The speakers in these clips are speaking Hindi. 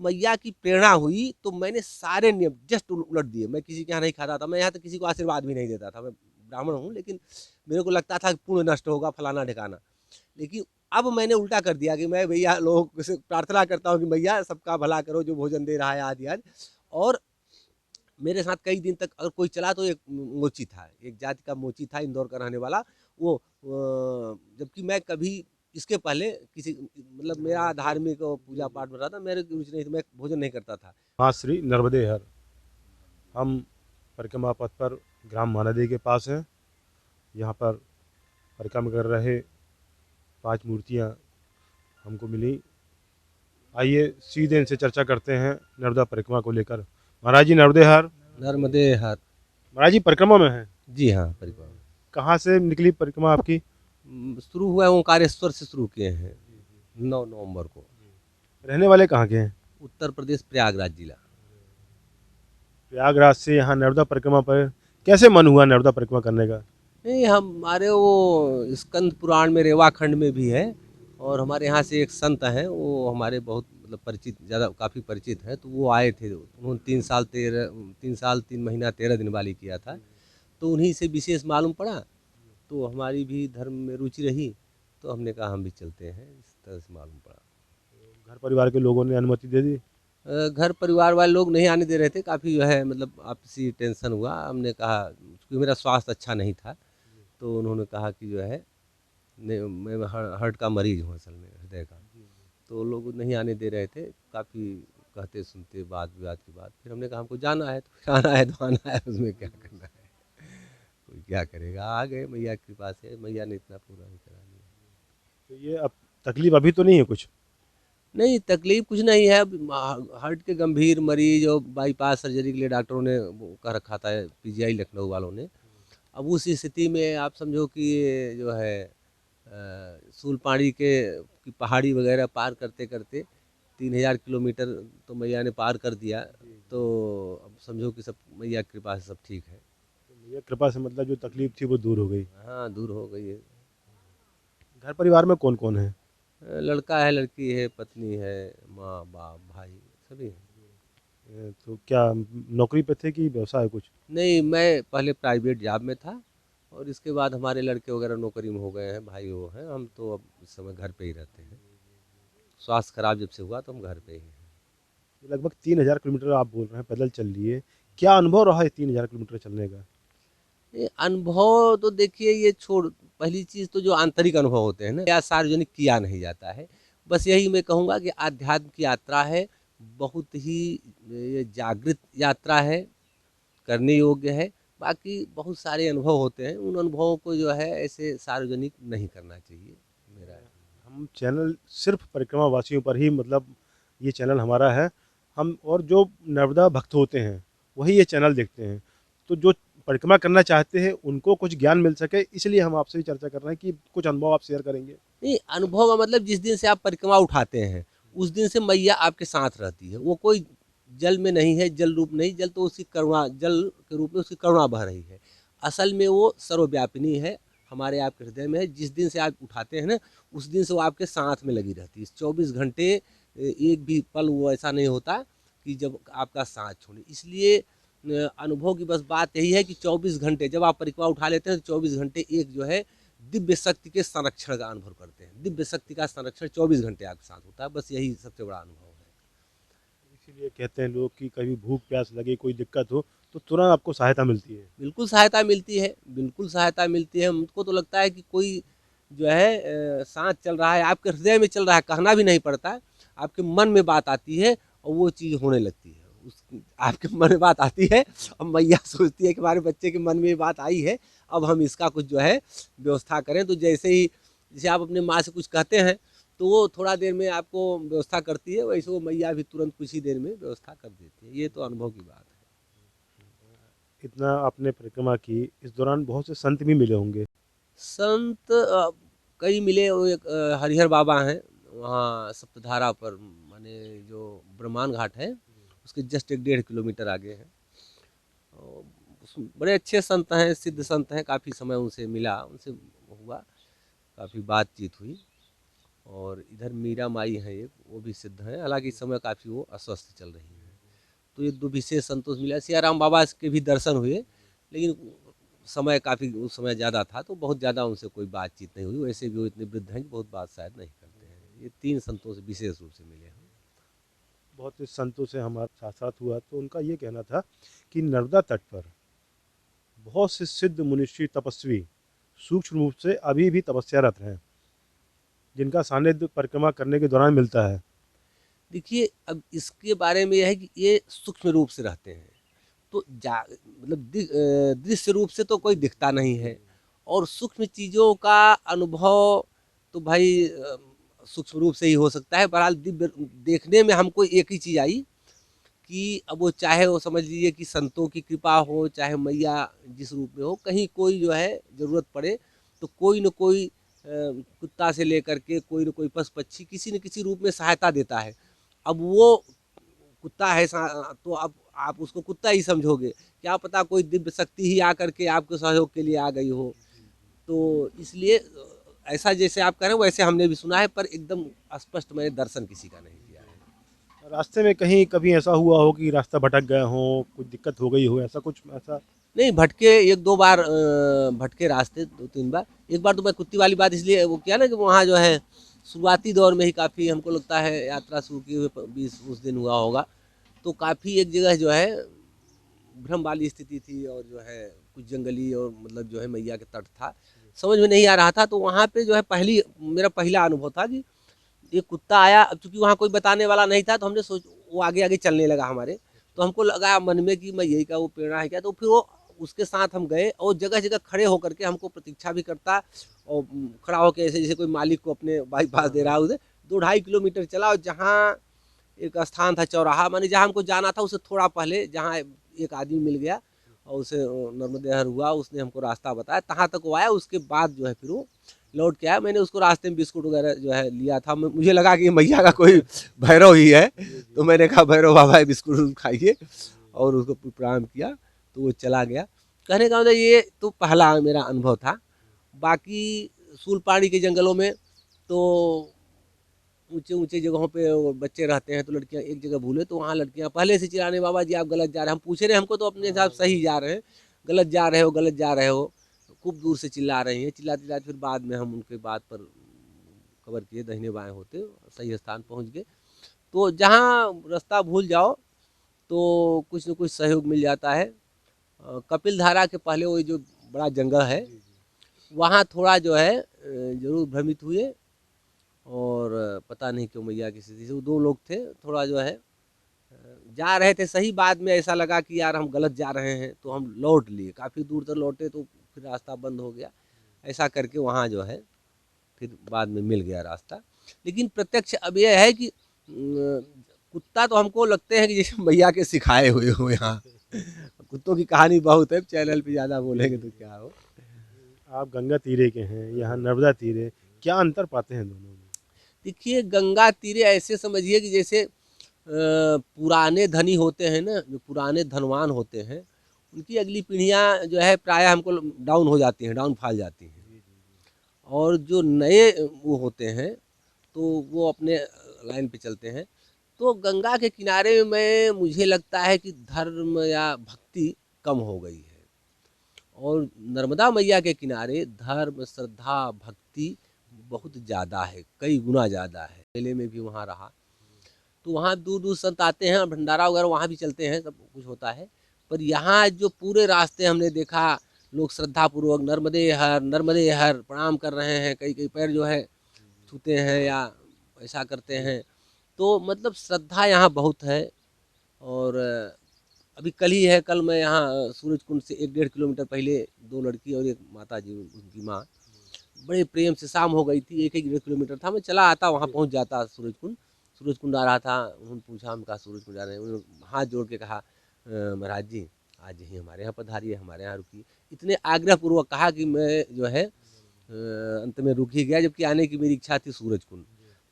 मैया की प्रेरणा हुई तो मैंने सारे नियम जस्ट उलट दिए। मैं किसी के यहाँ नहीं खाता था, मैं यहाँ तक किसी को आशीर्वाद भी नहीं देता था। मैं ब्राह्मण हूँ, लेकिन मेरे को लगता था कि पुण्य नष्ट होगा, फलाना ठिकाना। लेकिन अब मैंने उल्टा कर दिया कि मैं भैया लोगों से प्रार्थना करता हूँ कि भैया सबका भला करो, जो भोजन दे रहा है आदि आदि। और मेरे साथ कई दिन तक अगर कोई चला तो एक मोची था, एक जाति का मोची था, इंदौर का रहने वाला। वो जबकि मैं कभी इसके पहले किसी मतलब मेरा धार्मिक पूजा पाठ में रहा था, मेरे रुचि नहीं थी, मैं भोजन नहीं करता था। माँ श्री नर्मदे हर। हम परिक्रमा पथ पर ग्राम महानदी के पास हैं। यहाँ पर परिक्रमा कर रहे 5 मूर्तियाँ हमको मिली। आइए सीधे इनसे चर्चा करते हैं नर्मदा परिक्रमा को लेकर। महाराज जी नर्मदे हर। नर्मदे हर। महाराज जी परिक्रमा में हैं। जी हाँ, परिक्रमा कहाँ से निकली परिक्रमा आपकी? शुरू हुआ है, ओंकारेश्वर से शुरू किए हैं 9 नवंबर को। रहने वाले कहाँ के हैं? उत्तर प्रदेश, प्रयागराज जिला। प्रयागराज से यहाँ नर्मदा परिक्रमा पर कैसे मन हुआ नर्मदा परिक्रमा करने का? नहीं, हमारे वो स्कंद पुराण में रेवाखंड में भी है। और हमारे यहाँ से एक संत हैं, वो हमारे बहुत मतलब परिचित, ज़्यादा काफ़ी परिचित हैं। तो वो आए थे, उन्होंने 3 साल 3 महीना 13 दिन वाली किया था। तो उन्हीं से विशेष मालूम पड़ा, तो हमारी भी धर्म में रुचि रही, तो हमने कहा हम भी चलते हैं, इस तरह से मालूम पड़ा। घर परिवार के लोगों ने अनुमति दे दी? घर परिवार वाले लोग नहीं आने दे रहे थे, काफ़ी जो है मतलब आपसी टेंशन हुआ। हमने कहा, क्योंकि मेरा स्वास्थ्य अच्छा नहीं था, तो उन्होंने कहा कि जो है मैं हार्ट का मरीज़ हूँ असल में, हृदय का। तो लोग नहीं आने दे रहे थे, काफ़ी कहते सुनते वाद विवाद के बाद फिर हमने कहा हमको जाना है, तो फिर आना है तो आना है, उसमें क्या करना है, कोई क्या करेगा। आ गए, मैया की कृपा से मैया ने इतना पूरा ही करा दिया। तो ये अब तकलीफ अभी तो नहीं है कुछ? नहीं, तकलीफ कुछ नहीं है। अब हार्ट के गंभीर मरीज और बाईपास सर्जरी के लिए डॉक्टरों ने वो कह रखा था, पीजीआई लखनऊ वालों ने। अब उस स्थिति में आप समझो कि ये जो है सूलपाड़ी के की पहाड़ी वगैरह पार करते करते 3000 किलोमीटर तो मैया ने पार कर दिया। तो अब समझो कि सब मैया की कृपा से सब ठीक है। मैया कृपा से मतलब जो तकलीफ थी वो दूर हो गई। हाँ, दूर हो गई है। घर परिवार में कौन कौन है? लड़का है, लड़की है, पत्नी है, माँ बाप भाई सभी हैं। तो क्या नौकरी पे थे कि व्यवसाय कुछ? नहीं, मैं पहले प्राइवेट जॉब में था, और इसके बाद हमारे लड़के वगैरह नौकरी में हो गए हैं, भाई वो हैं। हम तो अब इस समय घर पे ही रहते हैं। स्वास्थ्य खराब जब से हुआ तो हम घर पे ही हैं। लगभग 3000 किलोमीटर आप बोल रहे हैं पैदल चल लिए। क्या अनुभव रहा है 3000 किलोमीटर चलने का? ये अनुभव तो देखिए, ये छोड़, पहली चीज़ तो जो आंतरिक अनुभव होते हैं ना, या सार्वजनिक किया नहीं जाता है। बस यही मैं कहूँगा कि आध्यात्म की यात्रा है, बहुत ही ये जागृत यात्रा है, करने योग्य है। बाकी बहुत सारे अनुभव होते हैं, उन अनुभवों को जो है ऐसे सार्वजनिक नहीं करना चाहिए, मेरा। हम चैनल सिर्फ परिक्रमा वासियों पर ही मतलब ये चैनल हमारा है। हम और जो नर्मदा भक्त होते हैं वही ये चैनल देखते हैं। तो जो परिक्रमा करना चाहते हैं उनको कुछ ज्ञान मिल सके इसलिए हम आपसे भी चर्चा कर रहे हैं कि कुछ अनुभव आप शेयर करेंगे। नहीं, अनुभव का मतलब जिस दिन से आप परिक्रमा उठाते हैं, उस दिन से मैया आपके साथ रहती है। वो कोई जल में नहीं है, जल रूप नहीं, जल तो उसकी करुणा, जल के रूप में उसकी करुणा बह रही है। असल में वो सर्वव्यापिनी है, हमारे आपके हृदय में है। जिस दिन से आप उठाते हैं ना, उस दिन से वो आपके साथ में लगी रहती है 24 घंटे। एक भी पल वो ऐसा नहीं होता कि जब आपका साथ छोड़े। इसलिए अनुभव की बस बात यही है कि 24 घंटे जब आप परिक्रमा उठा लेते हैं, तो 24 घंटे एक जो है दिव्य शक्ति के संरक्षण का अनुभव करते हैं। दिव्य शक्ति का संरक्षण 24 घंटे आपके साथ होता है, बस यही सबसे बड़ा अनुभव है। इसीलिए कहते हैं लोग कि कभी भूख प्यास लगे कोई दिक्कत हो तो तुरंत आपको सहायता मिलती है। बिल्कुल सहायता मिलती है, बिल्कुल सहायता मिलती है। मुझको तो लगता है कि कोई जो है सांस चल रहा है, आपके हृदय में चल रहा है, कहना भी नहीं पड़ता। आपके मन में बात आती है और वो चीज़ होने लगती है। उस आपके मन में बात आती है, अब मैया सोचती है कि हमारे बच्चे के मन में ये बात आई है, अब हम इसका कुछ जो है व्यवस्था करें। तो जैसे आप अपने माँ से कुछ कहते हैं, तो वो थोड़ा देर में आपको व्यवस्था करती है, वैसे वो मैया भी तुरंत कुछ ही देर में व्यवस्था कर देती है। ये तो अनुभव की बात है। इतना आपने परिक्रमा की इस दौरान बहुत से संत भी मिले होंगे। संत कई मिले। वो एक हरिहर बाबा हैं, वहाँ सप्तधारा पर, माने जो ब्रह्मांड घाट है उसके जस्ट 1 डेढ़ किलोमीटर आगे है। और बड़े अच्छे संत हैं, सिद्ध संत हैं। काफ़ी समय उनसे मिला, उनसे हुआ, काफ़ी बातचीत हुई। और इधर मीरा माई हैं एक, वो भी सिद्ध हैं, हालांकि इस समय काफ़ी वो अस्वस्थ चल रही हैं। तो ये दो विशेष संतोष मिला। सियाराम बाबा के भी दर्शन हुए, लेकिन समय काफ़ी उस समय ज़्यादा था, तो बहुत ज़्यादा उनसे कोई बातचीत नहीं हुई। वैसे भी वो इतने वृद्ध हैं कि बहुत बात शायद नहीं करते हैं। ये 3 संतों से विशेष रूप से मिले हैं। बहुत से संतों से हमारा साक्षात हुआ, तो उनका ये कहना था कि नर्मदा तट पर बहुत से सिद्ध मुनिषी तपस्वी सूक्ष्म रूप से अभी भी तपस्यारत हैं, जिनका सानिध्य परिक्रमा करने के दौरान मिलता है। देखिए, अब इसके बारे में यह है कि ये सूक्ष्म रूप से रहते हैं, तो मतलब दृश्य रूप से तो कोई दिखता नहीं है, और सूक्ष्म चीज़ों का अनुभव तो भाई सूक्ष्म रूप से ही हो सकता है। बहरहाल दिव्य देखने में हमको एक ही चीज़ आई कि अब वो चाहे वो समझ लीजिए कि संतों की कृपा हो, चाहे मैया जिस रूप में हो, कहीं कोई जो है ज़रूरत पड़े तो कोई न कोई कुत्ता से लेकर के कोई न कोई पशु पक्षी किसी न किसी रूप में सहायता देता है। अब वो कुत्ता है तो अब आप उसको कुत्ता ही समझोगे, क्या पता कोई दिव्य शक्ति ही आकर के आपके सहयोग के लिए आ गई हो। तो इसलिए ऐसा जैसे आप कह रहे हैं वैसे हमने भी सुना है, पर एकदम स्पष्ट मैंने दर्शन किसी का नहीं किया है। रास्ते में कहीं कभी ऐसा हुआ हो कि रास्ता भटक गए हो, कुछ दिक्कत हो गई हो, ऐसा कुछ ऐसा? नहीं, भटके 1-2 बार, भटके रास्ते 2-3 बार। एक बार तो मैं कुत्ती वाली बात इसलिए वो किया ना कि वहाँ जो है शुरुआती दौर में ही काफ़ी हमको लगता है यात्रा शुरू किए हुए 20 दिन हुआ होगा, तो काफ़ी एक जगह जो है भ्रम वाली स्थिति थी, और जो है कुछ जंगली और मतलब जो है मैया के तट था, समझ में नहीं आ रहा था। तो वहाँ पे जो है मेरा पहला अनुभव था कि एक कुत्ता आया। अब चूंकि वहाँ कोई बताने वाला नहीं था, तो हमने वो आगे आगे चलने लगा हमारे, तो हमको लगा मन में कि मैया का वो प्रेरणा है क्या। तो फिर वो उसके साथ हम गए, और जगह जगह खड़े होकर के हमको प्रतीक्षा भी करता, और खड़ा होकर ऐसे जैसे कोई मालिक को अपने बाईपास दे रहा है उसे। 2-2.5 किलोमीटर चला, और जहाँ एक स्थान था चौराहा, माने जहाँ हमको जाना था उससे थोड़ा पहले, जहाँ एक आदमी मिल गया और उसे नर्मदे हर हुआ, उसने हमको रास्ता बताया, तहाँ तक वो आया। उसके बाद जो है फिर वो लौट के आया। मैंने उसको रास्ते में बिस्कुट वगैरह जो है लिया था, मुझे लगा कि मैया का कोई भैरव ही है, तो मैंने कहा भैरव बाबा बिस्कुट खाइए, और उसको प्रणाम किया, तो वो चला गया। कहने का मतलब ये तो पहला मेरा अनुभव था। बाकी सूलपानी के जंगलों में तो ऊंचे ऊंचे जगहों पे वो बच्चे रहते हैं, तो लड़कियां एक जगह भूले, तो वहाँ लड़कियां पहले से चिल्लाने, बाबा जी आप गलत जा रहे हैं। हम पूछ रहे हैं, हमको तो अपने हिसाब सही जा रहे हैं, गलत जा रहे हो, गलत जा रहे हो। खूब दूर से चिल्ला रही हैं, चिल्लाते चिल्लाते फिर बाद में हम उनके बात पर कवर किए, दाहिने बाएं होते सही स्थान पहुँच गए। तो जहाँ रास्ता भूल जाओ तो कुछ न कुछ सहयोग मिल जाता है। कपिल धारा के पहले वो जो बड़ा जंगल है, वहाँ थोड़ा जो है जरूर भ्रमित हुए, और पता नहीं क्यों मैया की स्थिति से वो 2 लोग थे, थोड़ा जो है जा रहे थे सही, बाद में ऐसा लगा कि यार हम गलत जा रहे हैं, तो हम लौट लिए, काफ़ी दूर तक लौटे, तो फिर रास्ता बंद हो गया। ऐसा करके वहाँ जो है फिर बाद में मिल गया रास्ता। लेकिन प्रत्यक्ष अब यह है कि कुत्ता तो हमको लगते हैं कि जैसे मैया के सिखाए हुए हो यहाँ। कुत्तों की कहानी बहुत है, चैनल पे ज़्यादा बोलेंगे तो क्या हो। आप गंगा तीरे के हैं, यहाँ नर्मदा तीरे, क्या अंतर पाते हैं दोनों में? देखिए, गंगा तीरे ऐसे समझिए कि जैसे पुराने धनी होते हैं ना, जो पुराने धनवान होते हैं, उनकी अगली पीढ़ियाँ जो है प्रायः हमको डाउन हो जाती हैं, डाउनफॉल जाती हैं। और जो नए वो होते हैं तो वो अपने लाइन पे चलते हैं। तो गंगा के किनारे में मुझे लगता है कि धर्म या भक्ति कम हो गई है, और नर्मदा मैया के किनारे धर्म, श्रद्धा, भक्ति बहुत ज़्यादा है, कई गुना ज़्यादा है। मेले में भी वहाँ रहा, तो वहाँ दूर दूर संत आते हैं, भंडारा वगैरह वहाँ भी चलते हैं, सब कुछ होता है। पर यहाँ जो पूरे रास्ते हमने देखा, लोग श्रद्धापूर्वक नर्मदे हर प्रणाम कर रहे हैं, कई कई पैर जो है छूते हैं या ऐसा करते हैं। तो मतलब श्रद्धा यहाँ बहुत है। और अभी कल ही है, कल मैं यहाँ सूरज कुंड से 1-1.5 किलोमीटर पहले 2 लड़की और एक माता जी, उनकी माँ, बड़े प्रेम से, शाम हो गई थी, 1-1.5 किलोमीटर था, मैं चला आता, वहाँ पहुँच जाता सूरज कुंड आ रहा था। उन्होंने पूछा, हम कहा सूरज कुंड आ रहे हैं, उन्होंने हाथ जोड़ के कहा महाराज जी आज ही हमारे यहाँ पधारिए, हमारे यहाँ रुकिए। इतने आग्रहपूर्वक कहा कि मैं जो है अंत में रुक ही गया, जबकि आने की मेरी इच्छा थी सूरज कुंड।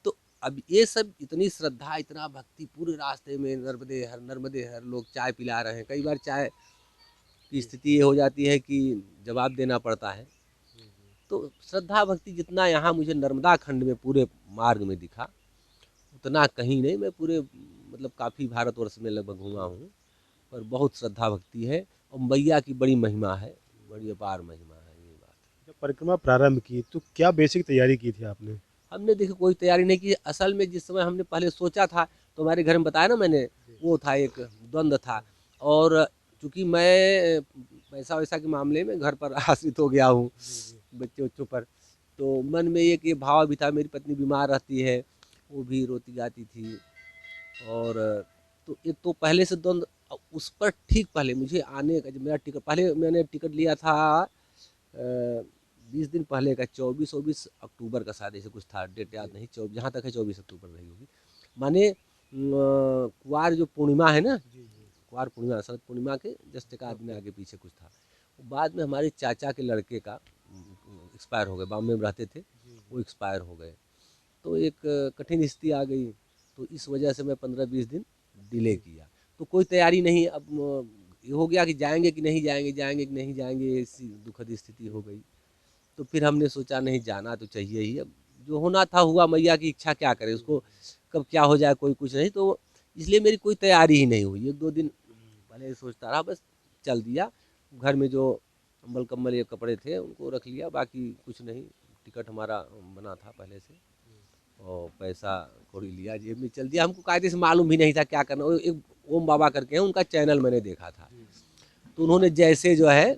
तो अब ये सब इतनी श्रद्धा, इतना भक्ति, पूरे रास्ते में नर्मदे हर लोग चाय पिला रहे हैं। कई बार चाय की स्थिति ये हो जाती है कि जवाब देना पड़ता है, तो श्रद्धा भक्ति जितना यहाँ मुझे नर्मदा खंड में पूरे मार्ग में दिखा उतना कहीं नहीं। मैं पूरे मतलब काफ़ी भारतवर्ष में लगभग घूमा हूँ, पर बहुत श्रद्धा भक्ति है और मैया की बड़ी महिमा है, बड़ी अपार महिमा है, ये बात है। जब परिक्रमा प्रारंभ की तो क्या बेसिक तैयारी की थी आपने? हमने देखिए कोई तैयारी नहीं की। असल में जिस समय हमने पहले सोचा था तो हमारे घर में बताया ना मैंने, वो था एक द्वंद्व था। और चूँकि मैं पैसा वैसा के मामले में घर पर आश्रित हो गया हूँ बच्चे बच्चों पर, तो मन में एक ये भाव भी था। मेरी पत्नी बीमार रहती है, वो भी रोती गाती थी, और तो एक तो पहले से द्वंद्व। उस पर ठीक पहले मुझे आने का, जब मेरा टिकट, पहले मैंने टिकट लिया था 20 दिन पहले का, 24 अक्टूबर का शायद ऐसे कुछ था, डेट याद नहीं, जहाँ तक है 24 अक्टूबर रही होगी। माने कुआर जो पूर्णिमा है ना, कुआर पूर्णिमा, शरद पूर्णिमा के जस्ट एक आध दिन आगे पीछे कुछ था। बाद में हमारे चाचा के लड़के का एक्सपायर हो गए, बॉम्बे में रहते थे, वो एक्सपायर हो गए, तो एक कठिन स्थिति आ गई। तो इस वजह से मैं 15-20 दिन डिले किया। तो कोई तैयारी नहीं, अब ये हो गया कि जाएंगे कि नहीं जाएंगे, जाएंगे कि नहीं जाएंगे, ऐसी दुखद स्थिति हो गई। तो फिर हमने सोचा नहीं, जाना तो चाहिए ही, अब जो होना था हुआ, मैया की इच्छा क्या करे, उसको कब क्या हो जाए कोई कुछ नहीं। तो इसलिए मेरी कोई तैयारी ही नहीं हुई। 1-2 दिन पहले सोचता रहा, बस चल दिया। घर में जो अम्बल कम्बल ये कपड़े थे उनको रख लिया, बाकी कुछ नहीं। टिकट हमारा बना था पहले से, और पैसा कौड़ी लिया, जेब में चल दिया। हमको कायदे से मालूम भी नहीं था क्या करना। एक ओम बाबा करके हैं, उनका चैनल मैंने देखा था, तो उन्होंने जैसे जो है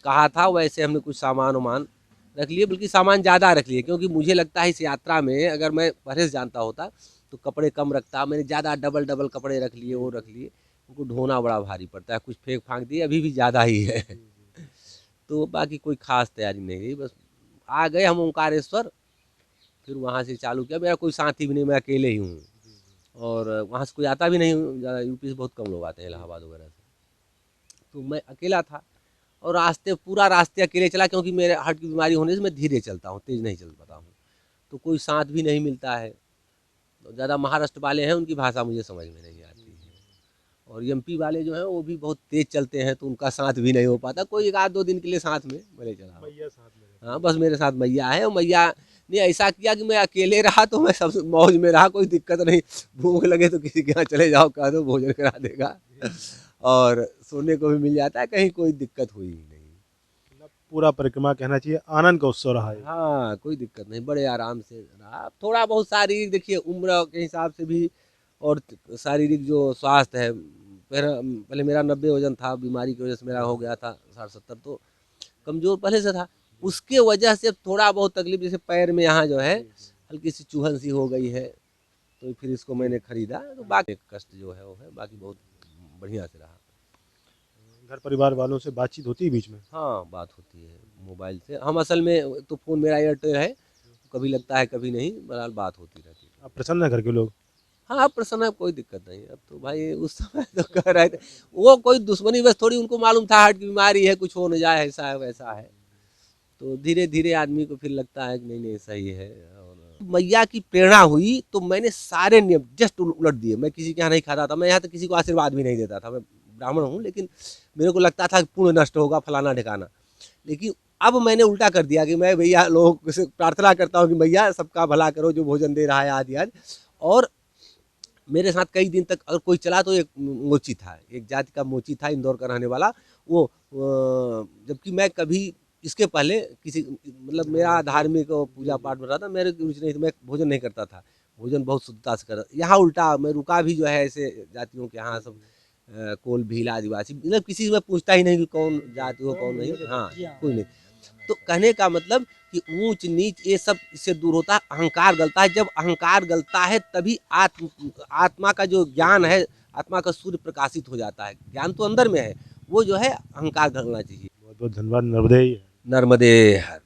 कहा था वैसे हमने कुछ सामान वामान रख लिए, बल्कि सामान ज़्यादा रख लिए, क्योंकि मुझे लगता है इस यात्रा में अगर मैं पहले से जानता होता तो कपड़े कम रखता। मैंने ज़्यादा डबल कपड़े रख लिए, वो रख लिए, उनको ढोना बड़ा भारी पड़ता है, कुछ फेंक फाँक दिए, अभी भी ज़्यादा ही है। तो बाकी कोई खास तैयारी नहीं रही, बस आ गए हम ओंकारेश्वर। फिर वहाँ से चालू किया। मेरा कोई साथी भी नहीं, मैं अकेले ही हूँ, और वहाँ से कोई आता भी नहीं, ज़्यादा यूपी से बहुत कम लोग आते हैं, इलाहाबाद वगैरह से। तो मैं अकेला था, और पूरा रास्ते अकेले चला, क्योंकि मेरे हार्ट की बीमारी होने से मैं धीरे चलता हूँ, तेज़ नहीं चल पाता हूँ। तो कोई साथ भी नहीं मिलता है। तो ज़्यादा महाराष्ट्र वाले हैं, उनकी भाषा मुझे समझ में नहीं आती है, और एमपी वाले जो हैं वो भी बहुत तेज़ चलते हैं, तो उनका साथ भी नहीं हो पाता। कोई 1-2 दिन के लिए साथ में भले चला, मैया साथ में रहती हाँ, बस मेरे साथ मैया है। और मैया ने ऐसा किया कि मैं अकेले रहा तो मैं सब मौज में रहा, कोई दिक्कत नहीं। भूख लगे तो किसी के यहाँ चले जाओ, कह दो भोजन करा देगा, और सोने को भी मिल जाता है, कहीं कोई दिक्कत हुई ही नहीं। मतलब पूरा परिक्रमा कहना चाहिए आनंद का उत्सव रहा है। हाँ, कोई दिक्कत नहीं, बड़े आराम से रहा। थोड़ा बहुत शारीरिक, देखिए उम्र के हिसाब से भी, और शारीरिक जो स्वास्थ्य है, पहले मेरा 90 वजन था, बीमारी की वजह से मेरा हो गया था 60-70, तो कमज़ोर पहले से था। उसके वजह से थोड़ा बहुत तकलीफ, जैसे पैर में यहाँ जो है हल्की सी चूहन सी हो गई है, तो फिर इसको मैंने खरीदा। तो बाकी कष्ट जो है वो है, बाकी बहुत बढ़िया से रहा। घर परिवार वालों से बातचीत होती है बीच में? हाँ, बात होती है मोबाइल से। हम असल में तो फ़ोन मेरा एयरटेल है, कभी लगता है कभी नहीं, बहरहाल बात होती रहती है। आप प्रसन्न है घर के लोग? हाँ, अब प्रसन्न है, कोई दिक्कत नहीं। अब तो भाई उस समय तो कह रहे थे, वो कोई दुश्मनी बस थोड़ी, उनको मालूम था हार्ट की बीमारी है, कुछ हो न जाए, ऐसा है वैसा है। तो धीरे धीरे आदमी को फिर लगता है कि नहीं नहीं सही है। और मैया की प्रेरणा हुई तो मैंने सारे नियम जस्ट उलट दिए। मैं किसी के यहाँ नहीं खाता था, मैं यहाँ तक किसी को आशीर्वाद भी नहीं देता था। मैं ब्राह्मण हूँ, लेकिन मेरे को लगता था कि पुण्य नष्ट होगा, फलाना ठिकाना। लेकिन अब मैंने उल्टा कर दिया कि मैं भैया लोगों से प्रार्थना करता हूँ कि भैया सबका भला करो, जो भोजन दे रहा है आदि आदि। और मेरे साथ कई दिन तक अगर कोई चला तो एक मोची था, एक जाति का मोची था, इंदौर का रहने वाला। वो जबकि मैं कभी इसके पहले किसी, मतलब मेरा धार्मिक और पूजा पाठ में रहा था, मेरे रुचि नहीं थी, मैं भोजन नहीं करता था। भोजन बहुत शुद्धता से करता। यहाँ उल्टा मैं रुका भी जो है ऐसे जातियों के यहाँ, सब कोल भील आदिवासी, मतलब किसी से मैं पूछता ही नहीं कि कौन जाति हो कौन नहीं। हाँ, कोई नहीं। तो कहने का मतलब कि ऊंच नीच ये सब इससे दूर होता है, अहंकार गलता है। जब अहंकार गलता है तभी आत्मा का जो ज्ञान है, आत्मा का सूर्य प्रकाशित हो जाता है। ज्ञान तो अंदर में है, वो जो है अहंकार गलना चाहिए। बहुत बहुत धन्यवाद। नर्मदे। नर्मदे हर।